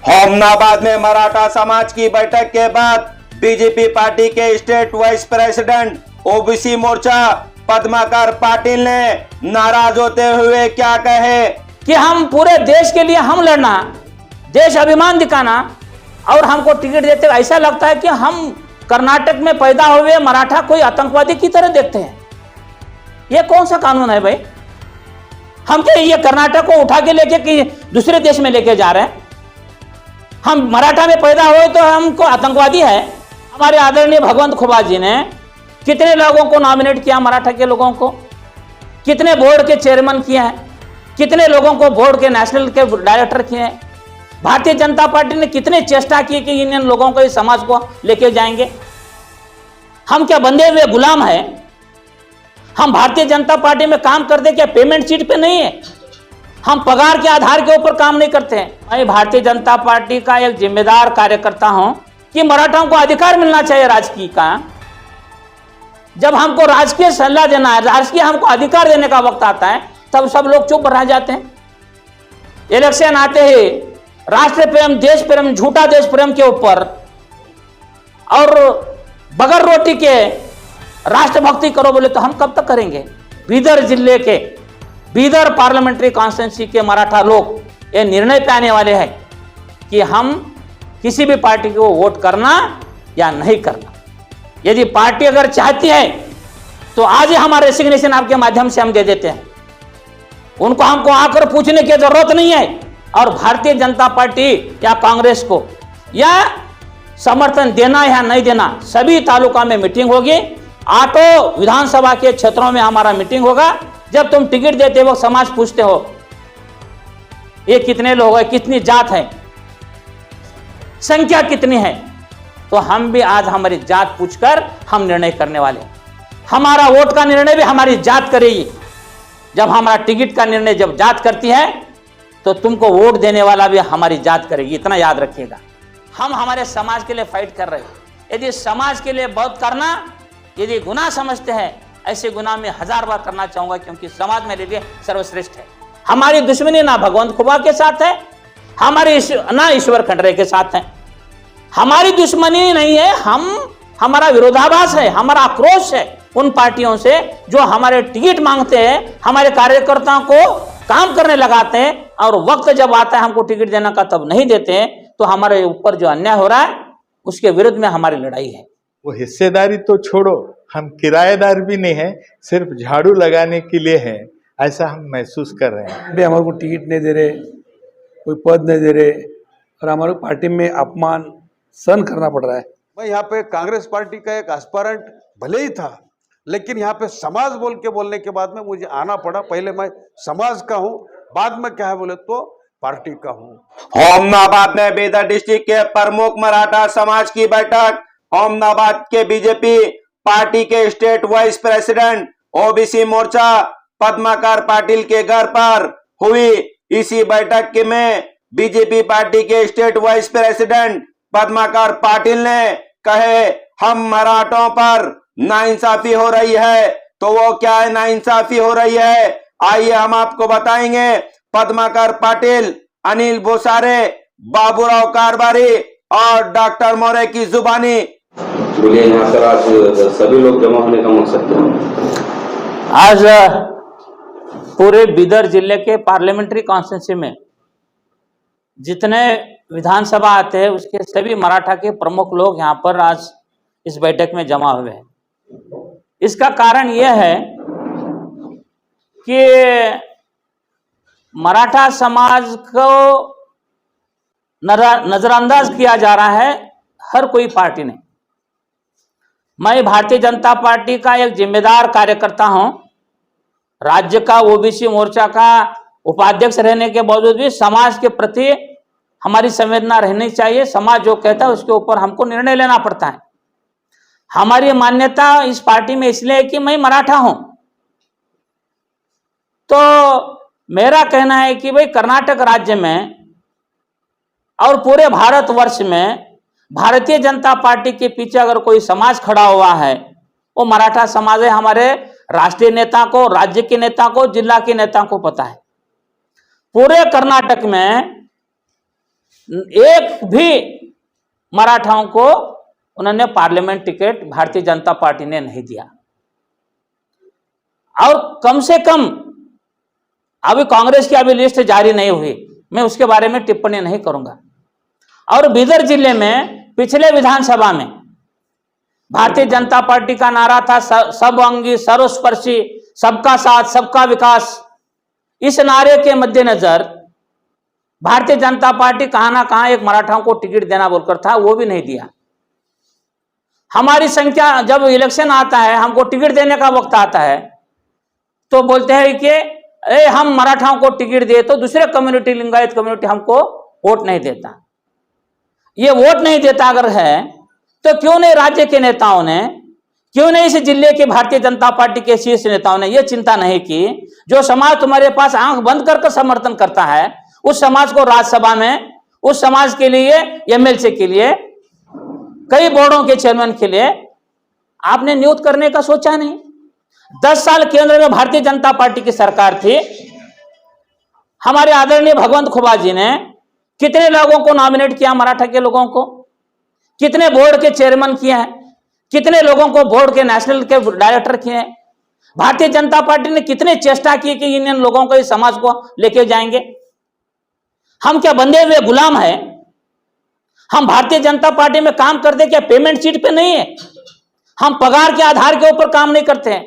होमनाबाद में मराठा समाज की बैठक के बाद बीजेपी पार्टी के स्टेट वाइस प्रेसिडेंट ओबीसी मोर्चा पद्माकर पाटिल ने नाराज होते हुए क्या कहे कि हम पूरे देश के लिए हम लड़ना, देश अभिमान दिखाना और हमको टिकट देते ऐसा लगता है कि हम कर्नाटक में पैदा हुए मराठा कोई आतंकवादी की तरह देखते हैं। ये कौन सा कानून है भाई? हम क्या ये कर्नाटक को उठा के लेके कि दूसरे देश में लेके जा रहे हैं? हम मराठा में पैदा हुए तो हमको आतंकवादी है? हमारे आदरणीय भगवंत खुबा जी ने कितने लोगों को नॉमिनेट किया, मराठा के लोगों को कितने बोर्ड के चेयरमैन किए हैं, कितने लोगों को बोर्ड के नेशनल के डायरेक्टर किए हैं। भारतीय जनता पार्टी ने कितने चेष्टा की कि इन लोगों को इस समाज को लेके जाएंगे। हम क्या बंधे हुए गुलाम है? हम भारतीय जनता पार्टी में काम करते क्या पेमेंट शीट पे नहीं है? हम पगार के आधार के ऊपर काम नहीं करते हैं। मैं भारतीय जनता पार्टी का एक जिम्मेदार कार्यकर्ता हूं कि मराठाओं को अधिकार मिलना चाहिए राजकीय का। जब हमको राजकीय सलाह देना है, राजकीय हमको अधिकार देने का वक्त आता है, तब सब लोग चुप रह जाते हैं। इलेक्शन आते ही राष्ट्र प्रेम, देश प्रेम, झूठा देश प्रेम के ऊपर और बगैर रोटी के राष्ट्रभक्ति करो बोले तो हम कब तक करेंगे? बीदर जिले के बीदर पार्लियामेंट्री कॉन्स्टिट्यूंसी के मराठा लोग ये निर्णय पे आने वाले हैं कि हम किसी भी पार्टी को वोट करना या नहीं करना। यदि पार्टी अगर चाहती है तो आज ही हमारा रेसिग्नेशन आपके माध्यम से हम दे देते हैं। उनको हमको आकर पूछने की जरूरत नहीं है। और भारतीय जनता पार्टी या कांग्रेस को या समर्थन देना या नहीं देना, सभी तालुका में मीटिंग होगी। 8 विधानसभा के क्षेत्रों में हमारा मीटिंग होगा। जब तुम टिकट देते हो समाज पूछते हो ये कितने लोग हैं, कितनी जात है, संख्या कितनी है, तो हम भी आज हमारी जात पूछकर हम निर्णय करने वाले। हमारा वोट का निर्णय भी हमारी जात करेगी। जब हमारा टिकट का निर्णय जब जात करती है तो तुमको वोट देने वाला भी हमारी जात करेगी, इतना याद रखिएगा। हम हमारे समाज के लिए फाइट कर रहे हैं। यदि समाज के लिए बहुत करना यदि गुनाह समझते हैं, ऐसे गुनाह में 1000 बार करना चाहूंगा, क्योंकि समाज मेरे लिए सर्वश्रेष्ठ है। हमारी दुश्मनी ना भगवंत खुबा के साथ है, हमारी ना ईश्वर खंडरे के साथ है। हमारी दुश्मनी नहीं है, हमारा विरोधाभास है, हमारा आक्रोश है उन पार्टियों से जो हमारे टिकट मांगते हैं, हमारे कार्यकर्ताओं को काम करने लगाते हैं और वक्त जब आता है हमको टिकट देने का तब नहीं देते हैं। तो हमारे ऊपर जो अन्याय हो रहा है उसके विरुद्ध में हमारी लड़ाई है। वो हिस्सेदारी तो छोड़ो, हम किराएदार भी नहीं है, सिर्फ झाड़ू लगाने के लिए है, ऐसा हम महसूस कर रहे हैं। भी हमारे को टिकट नहीं दे रहे, कोई पद नहीं दे रहे और हमारे पार्टी में अपमान सहन करना पड़ रहा है। मैं यहाँ पे कांग्रेस पार्टी का एक एस्पायरेंट भले ही था, लेकिन यहाँ पे समाज बोलने के बाद में मुझे आना पड़ा। पहले मैं समाज का हूँ, बाद में क्या है बोले तो पार्टी का हूँ। होमनाबाद में बीदर डिस्ट्रिक्ट के प्रमुख मराठा समाज की बैठक होमनाबाद के बीजेपी पार्टी के स्टेट वाइस प्रेसिडेंट ओबीसी मोर्चा पद्माकर पाटिल के घर पर हुई। इसी बैठक में बीजेपी पार्टी के state wise president Padmakar Patil ने कहे हम मराठों पर नाइंसाफी हो रही है। तो वो क्या है नाइंसाफी हो रही है, आइए हम आपको बताएंगे। पद्माकर पाटिल, अनिल बोसारे, बाबूराव कारबारी और डॉक्टर मोरे की जुबानी। बोलिए, यहाँ पर आज सभी लोग जमा होने का मकसद क्या? आज पूरे बीदर जिले के पार्लियामेंट्री कॉन्स्टिट्यूंसी में जितने विधानसभा आते हैं उसके सभी मराठा के प्रमुख लोग यहाँ पर आज इस बैठक में जमा हुए हैं। इसका कारण यह है कि मराठा समाज को नजरअंदाज किया जा रहा है हर कोई पार्टी ने। मैं भारतीय जनता पार्टी का एक जिम्मेदार कार्यकर्ता हूं। राज्य का ओबीसी मोर्चा का उपाध्यक्ष रहने के बावजूद भी समाज के प्रति हमारी संवेदना रहनी चाहिए। समाज जो कहता है उसके ऊपर हमको निर्णय लेना पड़ता है। हमारी मान्यता इस पार्टी में इसलिए है कि मैं मराठा हूं। तो मेरा कहना है कि भाई कर्नाटक राज्य में और पूरे भारतवर्ष में भारतीय जनता पार्टी के पीछे अगर कोई समाज खड़ा हुआ है वो मराठा समाज है। हमारे राष्ट्रीय नेता को, राज्य के नेता को, जिला के नेता को पता है। पूरे कर्नाटक में एक भी मराठाओं को उन्होंने parliament ticket Bharatiya Janata party ने नहीं दिया। और कम से कम अभी कांग्रेस की अभी लिस्ट जारी नहीं हुई, मैं उसके बारे में टिप्पणी नहीं करूंगा। और बीदर जिले में पिछले विधानसभा में भारतीय जनता पार्टी का नारा था सर्वांगी सर्वस्पर्शी सबका साथ सबका विकास। इस नारे के मद्देनजर भारतीय जनता पार्टी कहां ना कहां एक मराठाओं को टिकट देना बोलकर था, वो भी नहीं दिया। हमारी संख्या जब इलेक्शन आता है, हमको टिकट देने का वक्त आता है, तो बोलते हैं कि हम मराठाओं को टिकट दे तो दूसरे कम्युनिटी, लिंगायत कम्युनिटी हमको वोट नहीं देता। ये वोट नहीं देता अगर है तो क्यों नहीं राज्य के नेताओं ने, क्यों नहीं इस जिले के भारतीय जनता पार्टी के शीर्ष नेताओं ने ये चिंता नहीं की, जो समाज तुम्हारे पास आंख बंद कर समर्थन करता है, उस समाज को राज्यसभा में, उस समाज के लिए एमएलसी के लिए, कई बोर्डों के चेयरमैन के लिए आपने नियुक्त करने का सोचा नहीं। 10 साल केंद्र में भारतीय जनता पार्टी की सरकार थी। हमारे आदरणीय भगवंत खुबा जी ने कितने लोगों को नॉमिनेट किया, मराठा के लोगों को, कितने बोर्ड के चेयरमैन किए हैं, कितने लोगों को बोर्ड के नेशनल के डायरेक्टर किए हैं। भारतीय जनता पार्टी ने कितने चेष्टा की कि इन लोगों को इस समाज को लेके जाएंगे। हम क्या बंधे हुए गुलाम है? हम भारतीय जनता पार्टी में काम करते क्या पेमेंट शीट पे नहीं है? हम पगार के आधार के ऊपर काम नहीं करते हैं।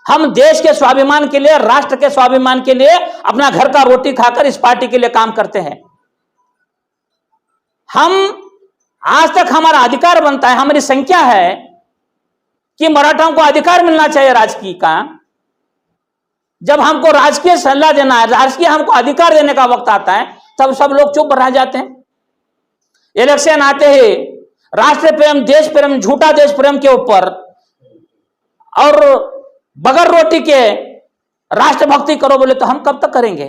हम देश के स्वाभिमान के लिए, राष्ट्र के स्वाभिमान के लिए, अपना घर का रोटी खाकर इस पार्टी के लिए काम करते हैं। हम आज तक हमारा अधिकार बनता है, हमारी संख्या है कि मराठाओं को अधिकार मिलना चाहिए राजकीय का। जब हमको राजकीय सलाह देना है, राजकीय हमको अधिकार देने का वक्त आता है, तब सब लोग चुप रह जाते हैं। इलेक्शन आते ही राष्ट्र प्रेम, देश प्रेम, झूठा देश प्रेम के ऊपर और बगैर रोटी के राष्ट्रभक्ति करो बोले तो हम कब तक करेंगे?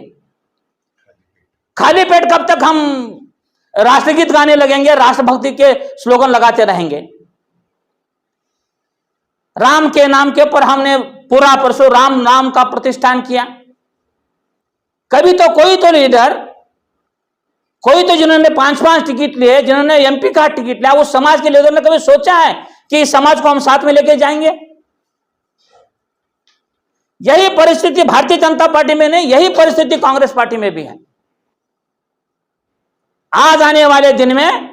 खाली पेट कब तक हम राष्ट्रगीत गाने लगेंगे, राष्ट्रभक्ति के स्लोगन लगाते रहेंगे? राम के नाम के ऊपर हमने पूरा परशुराम नाम का प्रतिष्ठान किया। कभी तो कोई तो लीडर, कोई तो जिन्होंने 5-5 टिकट लिए, जिन्होंने एमपी का टिकट लिया, उस समाज के लीडर ने कभी सोचा है कि इस समाज को हम साथ में लेके जाएंगे? यही परिस्थिति भारतीय जनता पार्टी में नहीं, यही परिस्थिति कांग्रेस पार्टी में भी है। आज आने वाले दिन में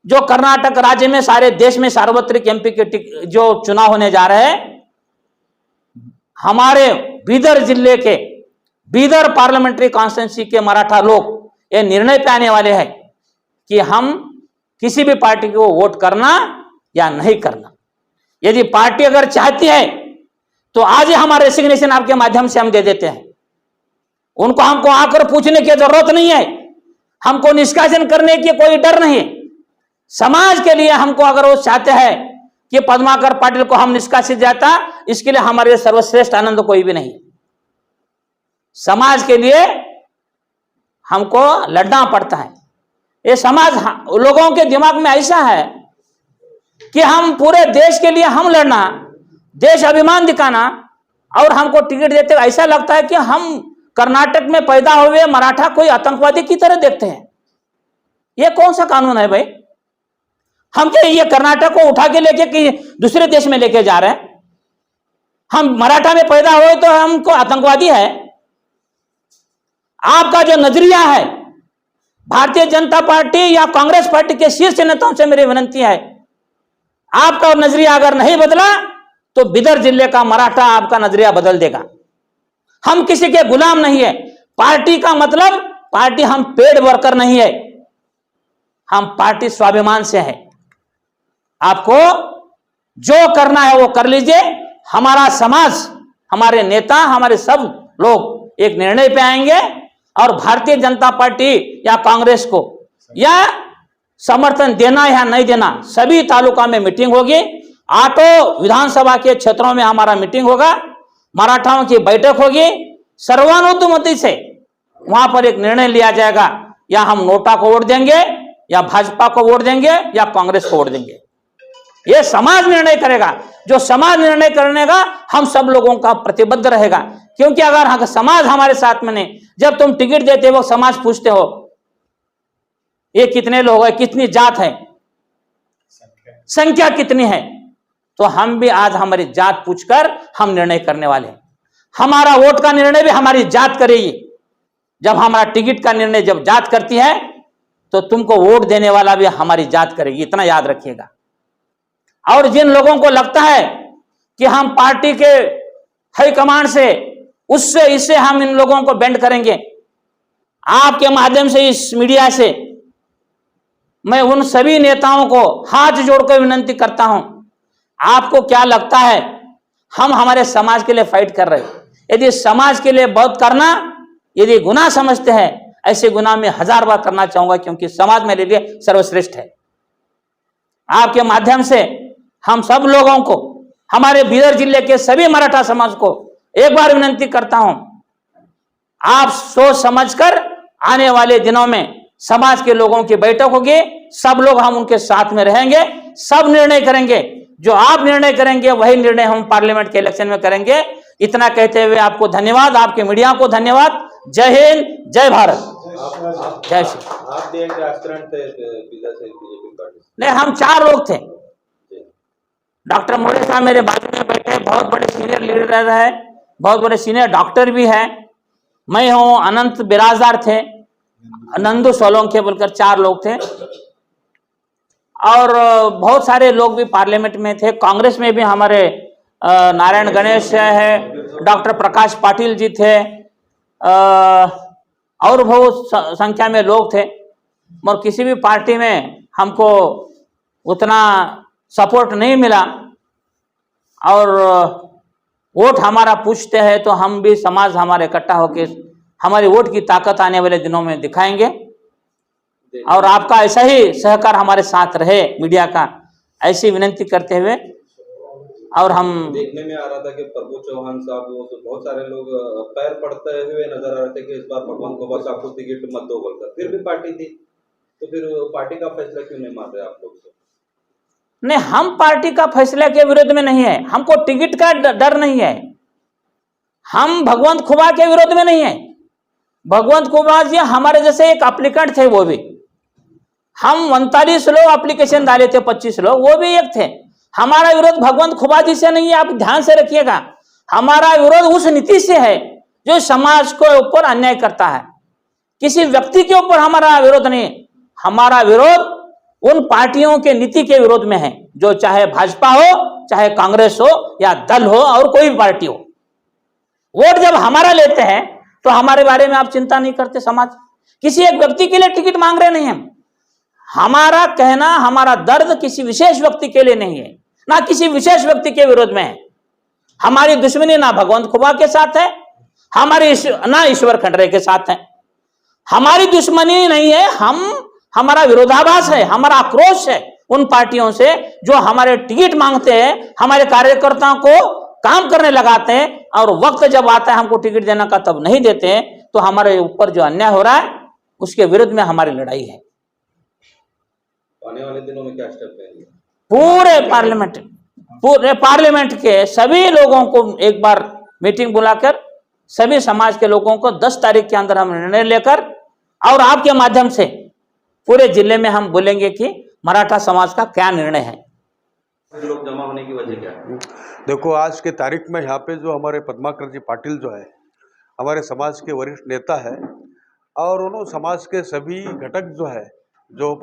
जो कर्नाटक राज्य में, सारे देश में सार्वत्रिक एमपी के जो चुनाव होने जा रहे हैं, हमारे बीदर जिले के बीदर पार्लियामेंट्री कॉन्स्टिट्यूंसी के मराठा लोग ये निर्णय पे आने वाले हैं कि हम किसी भी पार्टी को वोट करना या नहीं करना। यदि पार्टी अगर चाहती है तो आज ही हमारा रेसिग्नेशन आपके माध्यम से हम दे देते हैं। उनको हमको आकर पूछने की जरूरत नहीं है, हमको निष्कासन करने की कोई डर नहीं। समाज के लिए हमको अगर वो चाहते हैं कि पद्माकर पाटिल को हम निष्कासित जाता, इसके लिए हमारे सर्वश्रेष्ठ आनंद कोई भी नहीं। समाज के लिए हमको लड़ना पड़ता है। ये समाज लोगों के दिमाग में ऐसा है कि हम पूरे देश के लिए हम लड़ना, देश अभिमान दिखाना, और हमको टिकट देते ऐसा लगता है कि हम कर्नाटक में पैदा हुए मराठा कोई आतंकवादी की तरह देखते हैं। ये कौन सा कानून है भाई? हम क्या ये कर्नाटक को उठा के लेके कि दूसरे देश में लेके जा रहे हैं? हम मराठा में पैदा हुए तो हमको आतंकवादी है? आपका जो नजरिया है, भारतीय जनता पार्टी या कांग्रेस पार्टी के शीर्ष नेताओं से मेरी विनती है, आपका नजरिया अगर नहीं बदला तो बिदर जिले का मराठा आपका नजरिया बदल देगा। हम किसी के गुलाम नहीं है। पार्टी का मतलब, पार्टी हम पेड वर्कर नहीं है, हम पार्टी स्वाभिमान से है। आपको जो करना है वो कर लीजिए। हमारा समाज, हमारे नेता, हमारे सब लोग एक निर्णय पे आएंगे और भारतीय जनता पार्टी या कांग्रेस को या समर्थन देना या नहीं देना, सभी तालुका में मीटिंग होगी। 8 विधानसभा के क्षेत्रों में हमारा मीटिंग होगा, मराठाओं की बैठक होगी। सर्वानुमति से वहां पर एक निर्णय लिया जाएगा, या हम नोटा को वोट देंगे, या भाजपा को वोट देंगे, या कांग्रेस को वोट देंगे। यह समाज निर्णय करेगा। जो समाज निर्णय करने का हम सब लोगों का प्रतिबद्ध रहेगा, क्योंकि अगर समाज हमारे साथ में नहीं, जब तुम टिकट देते हो समाज पूछते हो ये कितने लोग हैं, कितनी जात है, संख्या कितनी है। तो हम भी आज हमारी जात पूछकर हम निर्णय करने वाले हैं। हमारा वोट का निर्णय भी हमारी जात करेगी। जब हमारा टिकट का निर्णय जब जात करती है तो तुमको वोट देने वाला भी हमारी जात करेगी, इतना याद रखिएगा। और जिन लोगों को लगता है कि हम पार्टी के हाईकमांड से उससे इससे हम इन लोगों को बेंड करेंगे, आपके माध्यम से इस मीडिया से मैं उन सभी नेताओं को हाथ जोड़कर विनती करता हूं, आपको क्या लगता है हम हमारे समाज के लिए फाइट कर रहे हैं? यदि समाज के लिए बहुत करना यदि गुनाह समझते हैं, ऐसे गुनाह में 1000 बार करना चाहूंगा, क्योंकि समाज मेरे लिए सर्वश्रेष्ठ है। आपके माध्यम से हम सब लोगों को, हमारे बीदर जिले के सभी मराठा समाज को एक बार विनती करता हूं, आप सोच समझकर आने वाले दिनों में समाज के लोगों की बैठक होगी, सब लोग हम उनके साथ में रहेंगे, सब निर्णय करेंगे, जो आप निर्णय करेंगे वही निर्णय हम पार्लियामेंट के इलेक्शन में करेंगे। इतना कहते हुए आपको धन्यवाद, आपके मीडिया को धन्यवाद। जय हिंद, जय भारत, जय श्री। आप भी एक एस्पिरेंट थे बीदर से बीजेपी पार्टी? नहीं, हम 4 लोग थे। डॉक्टर मोरे साहब मेरे बाजू में बैठे, बहुत बड़े सीनियर लीडर है, बहुत बड़े सीनियर डॉक्टर भी है। मैं हूँ, अनंत बिराजदार थे, नंदू सोलंकी बोलकर 4 लोग थे। और बहुत सारे लोग भी पार्लियामेंट में थे। कांग्रेस में भी हमारे नारायण गणेश है, डॉक्टर प्रकाश पाटिल जी थे, और बहुत संख्या में लोग थे। और किसी भी पार्टी में हमको उतना सपोर्ट नहीं मिला, और वोट हमारा पूछते हैं तो हम भी समाज हमारे इकट्ठा होकर हमारी वोट की ताकत आने वाले दिनों में दिखाएंगे। और आपका ऐसा ही सहकार हमारे साथ रहे, मीडिया का, ऐसी विनती करते हुए। और हम देखने में आ रहा था कि प्रभु चौहान साहब, वो तो बहुत सारे लोग पैर पड़ते हुए नजर आ रहे थे कि इस बार भगवान को बस आपको टिकट मत दो बोलकर, फिर भी पार्टी थी, तो फिर पार्टी का फैसला क्यों नहीं मान रहे आप लोग? नहीं, हम पार्टी का फैसला के विरोध में नहीं है, हमको टिकट का डर नहीं है। हम भगवंत खुबा के विरोध में नहीं है। भगवंत खुबा जी हमारे जैसे एक एप्लीकेंट थे, वो भी हम 39 लोग एप्लीकेशन डाले थे, 25 लोग, वो भी एक थे। हमारा विरोध भगवंत खुबा जी से नहीं है, आप ध्यान से रखिएगा। हमारा विरोध उस नीति से है जो समाज के ऊपर अन्याय करता है। किसी व्यक्ति के ऊपर हमारा विरोध नहीं, हमारा विरोध उन पार्टियों के नीति के विरोध में है, जो चाहे भाजपा हो, चाहे कांग्रेस हो, या दल हो, और कोई भी पार्टी हो। वोट जब हमारा लेते हैं तो हमारे बारे में आप चिंता नहीं करते। समाज किसी एक व्यक्ति के लिए टिकट मांग रहे नहीं हम। हमारा कहना, हमारा दर्द किसी विशेष व्यक्ति के लिए नहीं है, ना किसी विशेष व्यक्ति के विरोध में है। हमारी दुश्मनी ना भगवंत खुबा के साथ है, हमारी ना ईश्वर खंडरे के साथ है। हमारी दुश्मनी नहीं है, हमारा विरोधाभास है, हमारा आक्रोश है उन पार्टियों से जो हमारे टिकट मांगते हैं, हमारे कार्यकर्ताओं को काम करने लगाते हैं, और वक्त जब आता है हमको टिकट देने का तब नहीं देते हैं। तो हमारे ऊपर जो अन्याय हो रहा है उसके विरुद्ध में हमारी लड़ाई है। आने वाले दिनों में क्या स्टेप लेंगे? पूरे पार्लियामेंट के सभी लोगों को एक बार मीटिंग बुलाकर, सभी समाज के लोगों को 10 तारीख के अंदर हम निर्णय लेकर, और आपके माध्यम से पूरे जिले में हम बोलेंगे कि मराठा समाज का क्या निर्णय है। लोग जमा होने की वजह क्या है? देखो, आज के तारीख में यहाँ पे जो हमारे पद्माकर जी पाटिल जो है, हमारे समाज के वरिष्ठ नेता है, और उन्होंने समाज के सभी घटक जो है, जो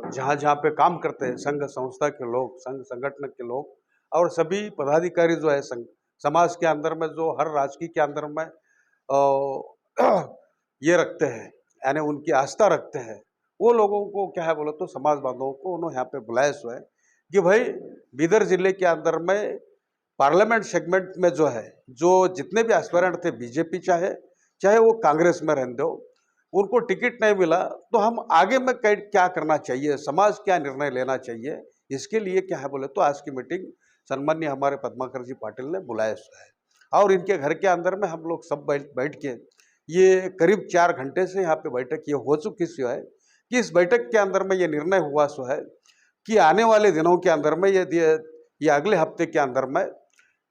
जहाँ जहाँ पे काम करते हैं, संघ संस्था के लोग, संघ संगठन के लोग, और सभी पदाधिकारी जो है समाज के अंदर में, जो हर राजकीय के अंदर में ये रखते हैं, यानी उनकी आस्था रखते हैं, वो लोगों को क्या है बोलो तो समाज बांधवों को उन्होंने यहाँ पे बुलाया सो है कि भाई बीदर जिले के अंदर में पार्लियामेंट सेगमेंट में जो है, जो जितने भी एस्पिरेंट थे, बीजेपी चाहे वो कांग्रेस में रहने दो, उनको टिकट नहीं मिला, तो हम आगे में क्या करना चाहिए, समाज क्या निर्णय लेना चाहिए, इसके लिए क्या है बोले तो आज की मीटिंग सम्मान्य हमारे पद्माकर जी पाटिल ने बुलाया है। और इनके घर के अंदर में हम लोग सब बैठ के ये करीब 4 घंटे से यहाँ पे बैठक ये हो चुकी सो है कि इस बैठक के अंदर में ये निर्णय हुआ सो है कि आने वाले दिनों के अंदर में ये अगले हफ्ते के अंदर में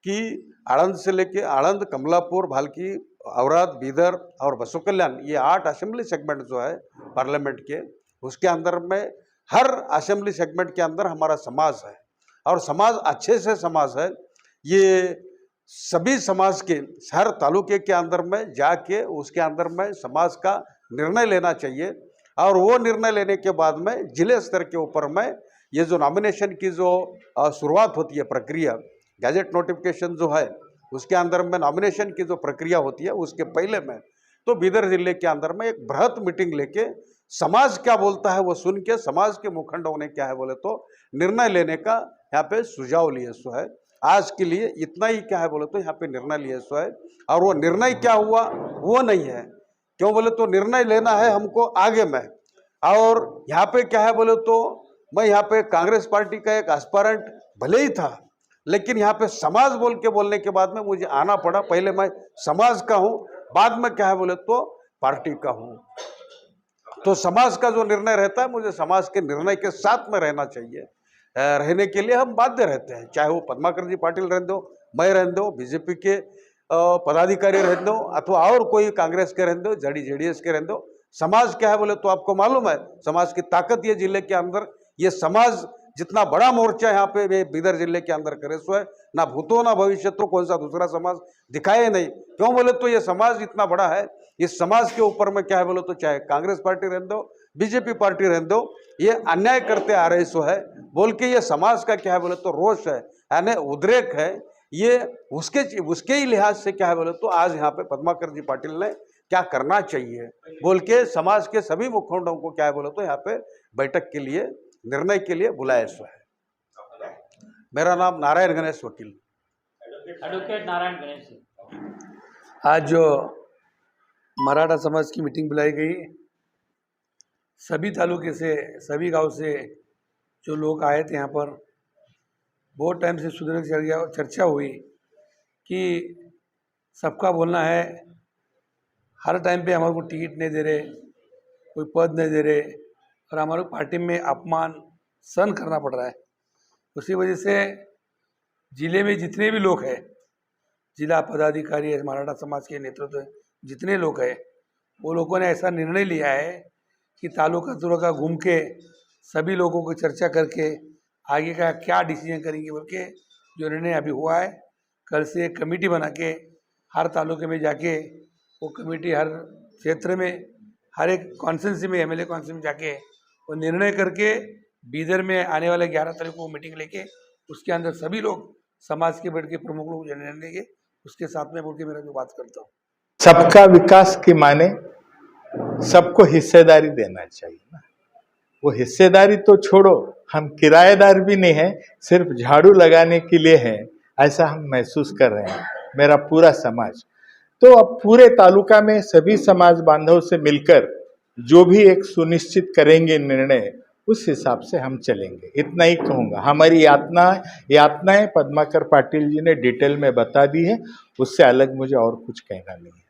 कि आनंद से लेके आनंद, कमलापुर, भालकी, औराद, बीदर और बसु कल्याण, ये 8 असेंबली सेगमेंट जो है पार्लियामेंट के, उसके अंदर में हर असेंबली सेगमेंट के अंदर हमारा समाज है और समाज अच्छे से समाज है। ये सभी समाज के हर तालुके के अंदर में जाके उसके अंदर में समाज का निर्णय लेना चाहिए और वो निर्णय लेने के बाद में जिले स्तर के ऊपर में ये जो नॉमिनेशन की जो शुरुआत होती है प्रक्रिया, गैजेट नोटिफिकेशन जो है उसके अंदर में नॉमिनेशन की जो प्रक्रिया होती है उसके पहले में तो बीदर जिले के अंदर में एक बृहत मीटिंग लेके समाज क्या बोलता है वो सुन के समाज के मुखंडों ने क्या है बोले तो निर्णय लेने का यहाँ पे सुझाव लिए सो है। आज के लिए इतना ही क्या है बोले तो यहाँ पे निर्णय लिए सो है और वो निर्णय क्या हुआ वो नहीं है, क्यों बोले तो निर्णय लेना है हमको आगे में। और यहाँ पे क्या है बोले तो मैं यहाँ पे कांग्रेस पार्टी का एक एस्पायरेंट भले ही था, लेकिन यहाँ पे समाज बोल के बोलने के बाद में मुझे आना पड़ा। पहले मैं समाज का हूँ, बाद में क्या है बोले तो पार्टी का हूँ। तो समाज का जो निर्णय रहता है मुझे समाज के निर्णय के साथ में रहना चाहिए। रहने के लिए हम बाध्य रहते हैं, चाहे वो पद्माकर जी पाटिल रहने दो, मैं रहने दो, बीजेपी के पदाधिकारी रहने दो अथवा और कोई कांग्रेस के रहने दो, जेडीएस के रहने दो। समाज क्या है बोले तो आपको मालूम है समाज की ताकत ये जिले के अंदर, ये समाज जितना बड़ा मोर्चा यहाँ पे बीदर जिले के अंदर करे सो है, ना भूतो ना भविष्य तो कौन सा दूसरा समाज दिखाए नहीं। क्यों बोले तो ये समाज इतना बड़ा है, इस समाज के ऊपर में क्या है बोले तो चाहे कांग्रेस पार्टी रहने दो, बीजेपी पार्टी रहने दो, ये अन्याय करते आ रहे सो है बोल के ये समाज का क्या है बोले तो रोष है, यानी उद्रेक है। ये उसके ही लिहाज से क्या है बोले तो आज यहाँ पे पद्माकर जी पाटिल ने क्या करना चाहिए बोल के समाज के सभी मुखंडों को क्या है बोले तो यहाँ पे बैठक के लिए निर्णय के लिए बुलाया सो है। मेरा नाम नारायण गणेश वकील। एडवोकेट नारायण गणेश। आज जो मराठा समाज की मीटिंग बुलाई गई, सभी तालुके से सभी गांव से जो लोग आए थे यहाँ पर, बहुत टाइम से सुधरने की चर्चा हुई कि सबका बोलना है, हर टाइम पे हमारे को टिकट नहीं दे रहे, कोई पद नहीं दे रहे और हमारे पार्टी में अपमान सहन करना पड़ रहा है। उसी वजह से जिले में जितने भी लोग हैं, जिला पदाधिकारी है, मराठा समाज के नेतृत्व जितने लोग हैं, वो लोगों ने ऐसा निर्णय लिया है कि तालुका घूम के सभी लोगों को चर्चा करके आगे का क्या डिसीजन करेंगे बोल के जो निर्णय अभी हुआ है, कल से एक कमेटी बना के हर तालुके में जाके वो कमेटी हर क्षेत्र में हर एक कॉन्स्टिट्यूंसी में एमएलए कॉन्स्टिट्यूंसी में जाके वो निर्णय करके बीदर में आने वाले 11 तारीख को मीटिंग लेके उसके अंदर सभी लोग समाज के बैठ के प्रमुख लोग निर्णय लेंगे, उसके साथ में बोल के मेरा जो बात करता हूँ। सबका विकास की माने सबको हिस्सेदारी देना चाहिए ना। वो हिस्सेदारी तो छोड़ो, हम किराएदार भी नहीं हैं, सिर्फ झाड़ू लगाने के लिए हैं, ऐसा हम महसूस कर रहे हैं मेरा पूरा समाज। तो अब पूरे तालुका में सभी समाज बांधव से मिलकर जो भी एक सुनिश्चित करेंगे निर्णय, उस हिसाब से हम चलेंगे। इतना ही कहूँगा। हमारी यातनाएं पद्माकर पाटिल जी ने डिटेल में बता दी है, उससे अलग मुझे और कुछ कहना नहीं है।